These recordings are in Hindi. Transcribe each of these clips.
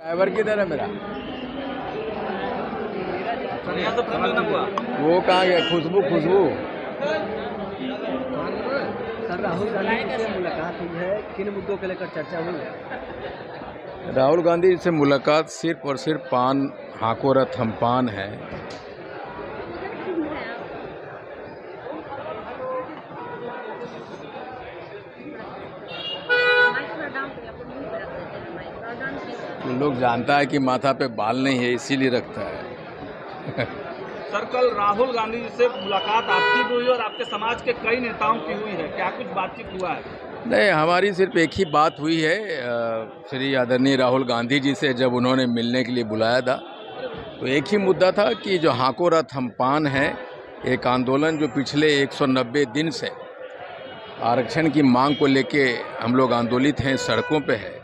ड्राइवर किधर है मेरा? वो कहाँ गया? खुशबू सर, राहुल गांधी से मुलाकात हुई है, किन मुद्दों को लेकर चर्चा हुई? राहुल गांधी से मुलाकात सिर्फ और सिर्फ पान हाको रथ हम पान है। लोग जानता है कि माथा पे बाल नहीं है इसीलिए रखता है। सर, कल राहुल गांधी जी से मुलाकात आपकी भी हुई और आपके समाज के कई नेताओं की हुई है, क्या कुछ बातचीत हुआ है? नहीं, हमारी सिर्फ एक ही बात हुई है श्री आदरणीय राहुल गांधी जी से। जब उन्होंने मिलने के लिए बुलाया था तो एक ही मुद्दा था कि जो हाको रथ हम पान है, एक आंदोलन जो पिछले 190 दिन से आरक्षण की मांग को लेके हम लोग आंदोलित हैं, सड़कों पे है।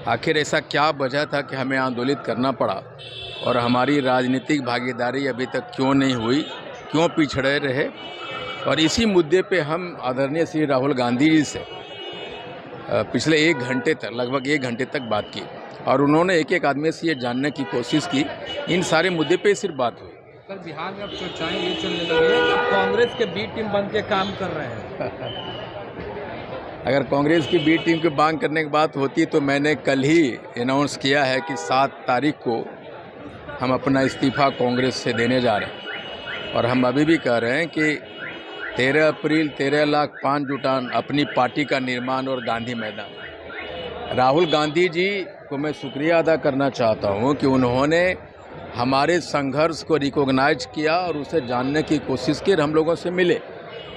आखिर ऐसा क्या वजह था कि हमें आंदोलित करना पड़ा और हमारी राजनीतिक भागीदारी अभी तक क्यों नहीं हुई, क्यों पिछड़े रहे? और इसी मुद्दे पे हम आदरणीय श्री राहुल गांधी जी से पिछले लगभग एक घंटे तक बात की और उन्होंने एक एक आदमी से ये जानने की कोशिश की। इन सारे मुद्दे पे सिर्फ बात हुई। सर, बिहार में अब चर्चाएं ये चलने लगी है कि कांग्रेस के बी टीम बन के काम कर रहे हैं। अगर कांग्रेस की बी टीम की मांग करने की बात होती तो मैंने कल ही अनाउंस किया है कि 7 तारीख को हम अपना इस्तीफ़ा कांग्रेस से देने जा रहे हैं। और हम अभी भी कह रहे हैं कि 13 अप्रैल 13 लाख पान जुटान अपनी पार्टी का निर्माण और गांधी मैदान। राहुल गांधी जी को मैं शुक्रिया अदा करना चाहता हूं कि उन्होंने हमारे संघर्ष को रिकॉग्नाइज किया और उसे जानने की कोशिश की और हम लोगों से मिले।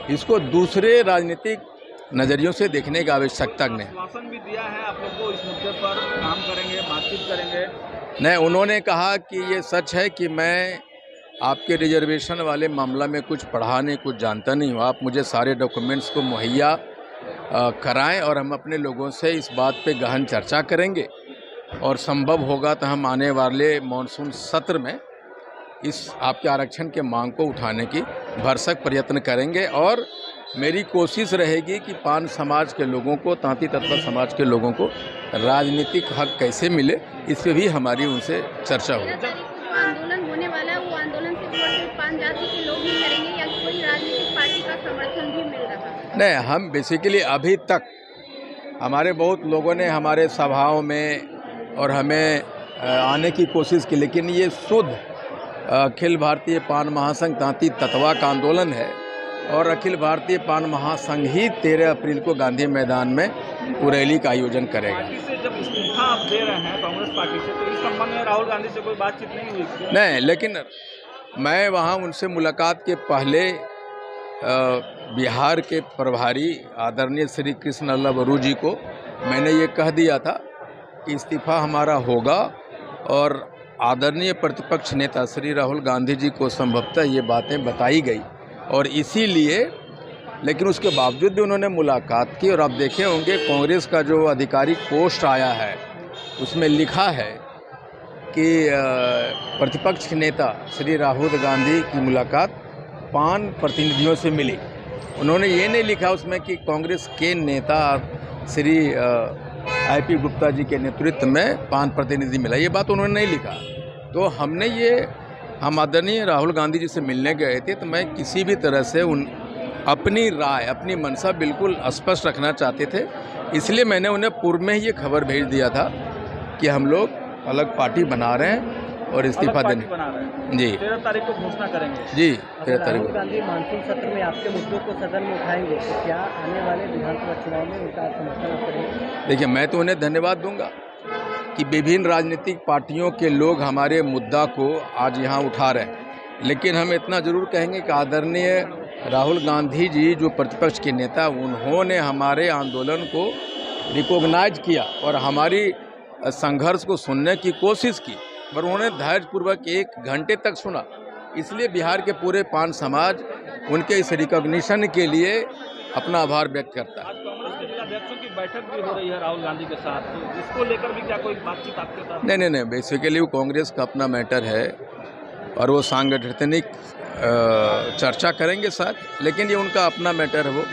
इसको दूसरे राजनीतिक नज़रियों से देखने की आवश्यकता नहीं। आश्वासन भी दिया है आप लोग को, इस मुद्दे पर काम करेंगे, बातचीत करेंगे। नहीं, उन्होंने कहा कि ये सच है कि मैं आपके रिजर्वेशन वाले मामला में कुछ पढ़ा नहीं, कुछ जानता नहीं हूँ। आप मुझे सारे डॉक्यूमेंट्स को मुहैया कराएं और हम अपने लोगों से इस बात पे गहन चर्चा करेंगे और संभव होगा तो हम आने वाले मानसून सत्र में इस आपके आरक्षण के मांग को उठाने की भरसक प्रयत्न करेंगे। और मेरी कोशिश रहेगी कि पान समाज के लोगों को, तांती तत्व समाज के लोगों को राजनीतिक हक कैसे मिले, इस पे भी हमारी उनसे चर्चा हुई। आंदोलन होने वाला है, वो आंदोलन सिर्फ पान जाति के लोग ही करेंगे या कोई राजनीतिक पार्टी का समर्थन भी मिल रहा है? नहीं, हम बेसिकली अभी तक हमारे बहुत लोगों ने हमारे सभाओं में और हमें आने की कोशिश की, लेकिन ये शुद्ध अखिल भारतीय पान महासंघ तांती तत्वा का आंदोलन है और अखिल भारतीय पान महासंघ ही 13 अप्रैल को गांधी मैदान में रैली का आयोजन करेगा। पार्टी से जब इस्तीफा आप दे रहे हैं कांग्रेस पार्टी से, तो इस संबंध में राहुल गांधी से कोई बातचीत नहीं हुई? नहीं, लेकिन मैं वहाँ उनसे मुलाकात के पहले बिहार के प्रभारी आदरणीय श्री कृष्ण अल्लाह बरू जी को मैंने ये कह दिया था कि इस्तीफा हमारा होगा और आदरणीय प्रतिपक्ष नेता श्री राहुल गांधी जी को संभवतः ये बातें बताई गई और इसीलिए, लेकिन उसके बावजूद भी उन्होंने मुलाकात की। और आप देखे होंगे कांग्रेस का जो आधिकारिक पोस्ट आया है उसमें लिखा है कि प्रतिपक्ष नेता श्री राहुल गांधी की मुलाकात पान प्रतिनिधियों से मिली। उन्होंने ये नहीं लिखा उसमें कि कांग्रेस के नेता श्री IP गुप्ता जी के नेतृत्व में पान प्रतिनिधि मिला, ये बात उन्होंने नहीं लिखा। तो हम आदरणीय राहुल गांधी जी से मिलने गए थे तो मैं किसी भी तरह से अपनी राय, अपनी मंशा बिल्कुल स्पष्ट रखना चाहते थे, इसलिए मैंने उन्हें पूर्व में ही ये खबर भेज दिया था कि हम लोग अलग पार्टी बना रहे हैं और इस्तीफा देने जी 13 तारीख को घोषणा करेंगे। जी 13 तारीख राहुल गांधी मानसून सत्र में आपके मुद्दों को सदन में उठाएंगे, तो क्या आने वाले विधानसभा चुनाव में उनका समर्थन आप करेंगे? देखिए, मैं तो उन्हें धन्यवाद दूंगा कि विभिन्न राजनीतिक पार्टियों के लोग हमारे मुद्दा को आज यहाँ उठा रहे हैं, लेकिन हम इतना ज़रूर कहेंगे कि आदरणीय राहुल गांधी जी जो प्रतिपक्ष के नेता, उन्होंने हमारे आंदोलन को रिकॉग्नाइज किया और हमारी संघर्ष को सुनने की कोशिश की, पर उन्होंने धैर्यपूर्वक 1 घंटे तक सुना। इसलिए बिहार के पूरे पान समाज उनके इस रिकॉग्निशन के लिए अपना आभार व्यक्त करता है। आज कांग्रेस के जिलाध्यक्षों की बैठक भी हो रही है राहुल गांधी के साथ, तो इसको लेकर भी क्या कोई बातचीत आपके साथ? नहीं, बेसिकली वो कांग्रेस का अपना मैटर है और वो सांगठनिक चर्चा करेंगे साथ, लेकिन ये उनका अपना मैटर है, वो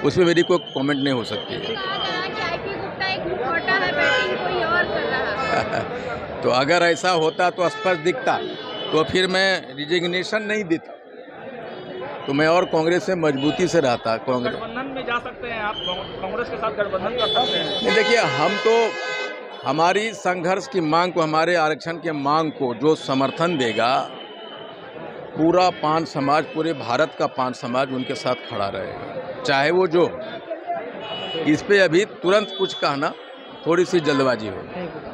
उसमें मेरी कोई कमेंट नहीं हो सकती है। IP गुप्ता एक मुखौटा है, बैटिंग कोई और कर रहा है। तो अगर ऐसा होता तो स्पष्ट दिखता, तो फिर मैं रिजिग्नेशन नहीं देता, तो मैं और कांग्रेस से मजबूती से रहता। कांग्रेस गठबंधन में जा सकते हैं आप, कांग्रेस के साथ गठबंधन कर सकते हैं। नहीं, देखिए, हम तो हमारी संघर्ष की मांग को, हमारे आरक्षण की मांग को जो समर्थन देगा, पूरा पान समाज, पूरे भारत का पान समाज उनके साथ खड़ा रहेगा, चाहे वो जो। इस पे अभी तुरंत कुछ कहना थोड़ी सी जल्दबाजी होगी। Thank you.